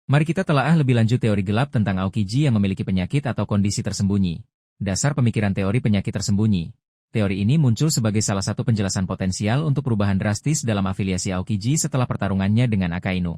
Mari kita telaah lebih lanjut teori gelap tentang Aokiji yang memiliki penyakit atau kondisi tersembunyi. Dasar pemikiran teori penyakit tersembunyi. Teori ini muncul sebagai salah satu penjelasan potensial untuk perubahan drastis dalam afiliasi Aokiji setelah pertarungannya dengan Akainu.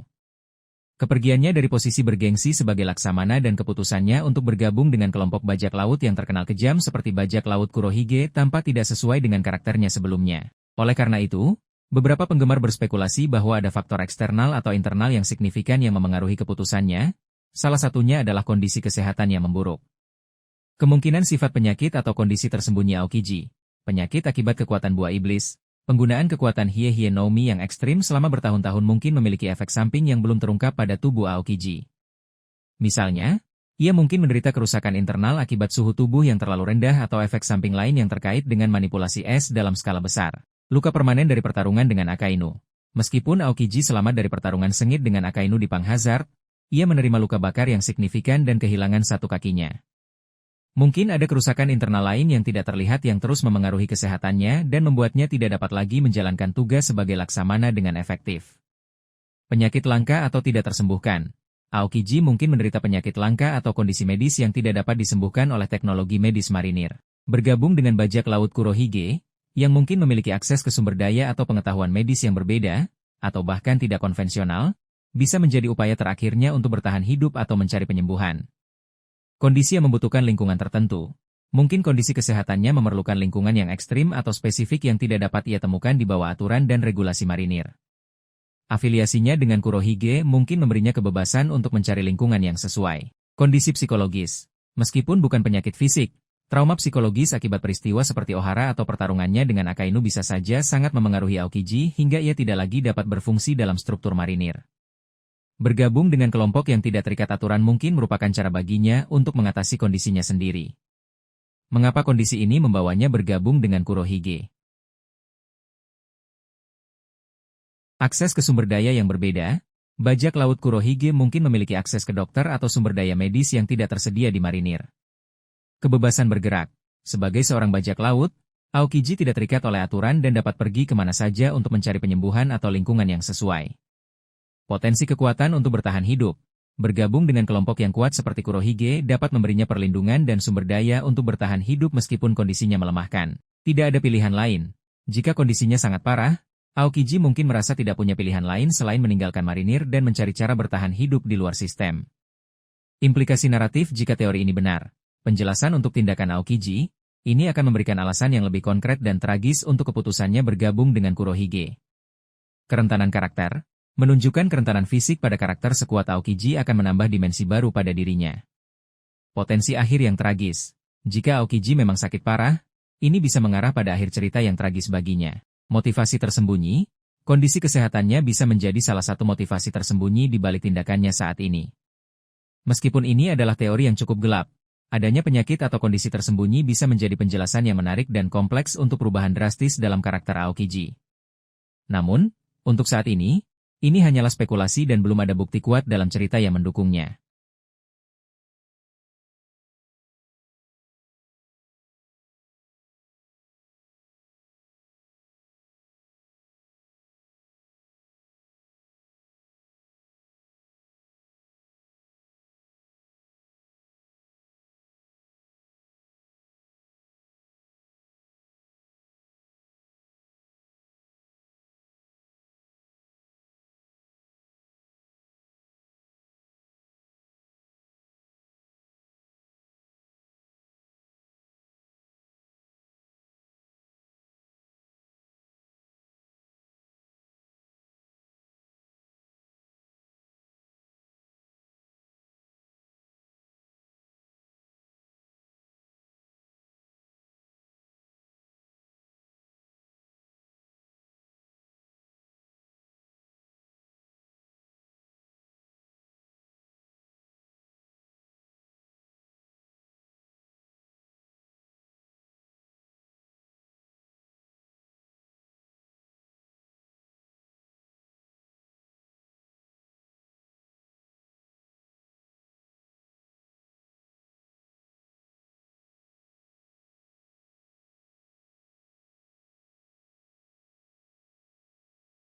Kepergiannya dari posisi bergengsi sebagai Laksamana dan keputusannya untuk bergabung dengan kelompok bajak laut yang terkenal kejam seperti bajak laut Kurohige tampak tidak sesuai dengan karakternya sebelumnya. Oleh karena itu, beberapa penggemar berspekulasi bahwa ada faktor eksternal atau internal yang signifikan yang memengaruhi keputusannya, salah satunya adalah kondisi kesehatan yang memburuk. Kemungkinan sifat penyakit atau kondisi tersembunyi Aokiji, penyakit akibat kekuatan buah iblis, penggunaan kekuatan Hie-Hie no Mi yang ekstrim selama bertahun-tahun mungkin memiliki efek samping yang belum terungkap pada tubuh Aokiji. Misalnya, ia mungkin menderita kerusakan internal akibat suhu tubuh yang terlalu rendah atau efek samping lain yang terkait dengan manipulasi es dalam skala besar. Luka permanen dari pertarungan dengan Akainu. Meskipun Aokiji selamat dari pertarungan sengit dengan Akainu di Pang Hazard, ia menerima luka bakar yang signifikan dan kehilangan satu kakinya. Mungkin ada kerusakan internal lain yang tidak terlihat yang terus memengaruhi kesehatannya dan membuatnya tidak dapat lagi menjalankan tugas sebagai Laksamana dengan efektif. Penyakit langka atau tidak tersembuhkan. Aokiji mungkin menderita penyakit langka atau kondisi medis yang tidak dapat disembuhkan oleh teknologi medis marinir. Bergabung dengan bajak laut Kurohige, yang mungkin memiliki akses ke sumber daya atau pengetahuan medis yang berbeda, atau bahkan tidak konvensional, bisa menjadi upaya terakhirnya untuk bertahan hidup atau mencari penyembuhan. Kondisi yang membutuhkan lingkungan tertentu. Mungkin kondisi kesehatannya memerlukan lingkungan yang ekstrim atau spesifik yang tidak dapat ia temukan di bawah aturan dan regulasi marinir. Afiliasinya dengan Kurohige mungkin memberinya kebebasan untuk mencari lingkungan yang sesuai. Kondisi psikologis. Meskipun bukan penyakit fisik, trauma psikologis akibat peristiwa seperti Ohara atau pertarungannya dengan Akainu bisa saja sangat memengaruhi Aokiji hingga ia tidak lagi dapat berfungsi dalam struktur marinir. Bergabung dengan kelompok yang tidak terikat aturan mungkin merupakan cara baginya untuk mengatasi kondisinya sendiri. Mengapa kondisi ini membawanya bergabung dengan Kurohige? Akses ke sumber daya yang berbeda. Bajak laut Kurohige mungkin memiliki akses ke dokter atau sumber daya medis yang tidak tersedia di marinir. Kebebasan bergerak. Sebagai seorang bajak laut, Aokiji tidak terikat oleh aturan dan dapat pergi kemana saja untuk mencari penyembuhan atau lingkungan yang sesuai. Potensi kekuatan untuk bertahan hidup. Bergabung dengan kelompok yang kuat seperti Kurohige dapat memberinya perlindungan dan sumber daya untuk bertahan hidup meskipun kondisinya melemahkan. Tidak ada pilihan lain. Jika kondisinya sangat parah, Aokiji mungkin merasa tidak punya pilihan lain selain meninggalkan marinir dan mencari cara bertahan hidup di luar sistem. Implikasi naratif jika teori ini benar. Penjelasan untuk tindakan Aokiji, ini akan memberikan alasan yang lebih konkret dan tragis untuk keputusannya bergabung dengan Kurohige. Kerentanan karakter, menunjukkan kerentanan fisik pada karakter sekuat Aokiji akan menambah dimensi baru pada dirinya. Potensi akhir yang tragis, jika Aokiji memang sakit parah, ini bisa mengarah pada akhir cerita yang tragis baginya. Motivasi tersembunyi, kondisi kesehatannya bisa menjadi salah satu motivasi tersembunyi di balik tindakannya saat ini. Meskipun ini adalah teori yang cukup gelap, adanya penyakit atau kondisi tersembunyi bisa menjadi penjelasan yang menarik dan kompleks untuk perubahan drastis dalam karakter Aokiji. Namun, untuk saat ini hanyalah spekulasi dan belum ada bukti kuat dalam cerita yang mendukungnya.